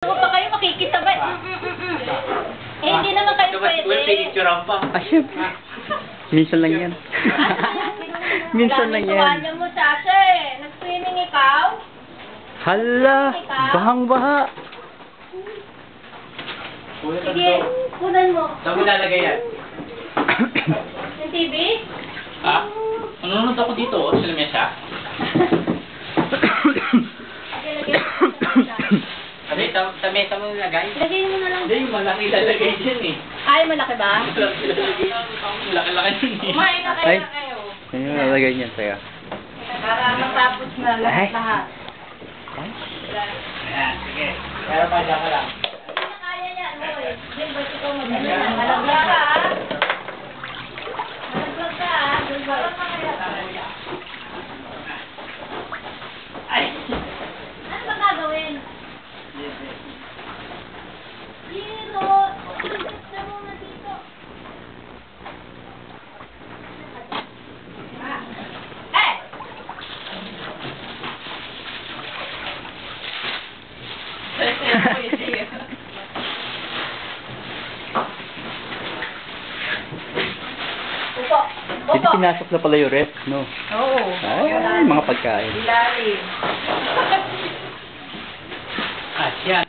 Ano pa kayo makikisabay? Eh, hindi naman kayo pwede. Pinicturean pa. Ah, syempre. Minsan lang yan. Minsan lang yan. Tuwalya mo, Sasha eh. Nag-swimming ikaw? Hala, bahang-baha. Sige, kunan mo. Saan mo lalagay yan? Yung TV? Ha? Nanonood ako dito. O, sa lamesa? Sige, lagyan mo sa mesa. Sabi, sa mesa mo nilagay? Lagyan mo na lang. Hindi, yung malaki lalagay dyan eh. Ay, malaki ba? Laki-laki din eh. Kumain na Ay. kayo. Ano yung lalagay niyan sa'yo? Para matapos na lahat. Ayan, sige. Pero pa dyan ka lang. Hindi na kaya yan, Roy. Hindi, ba't ikaw mag-ano na? Malaglag ka, ha? Malaglag ka, ha? Parang makaya. Ay! Ano ba gagawin? Hero! Gusto mo na dito. Eh! Upo! Hindi Upo! pinasok na pala yung ref, no? Oo. Ay, mga pagkain. Ilalim. Ah, yan.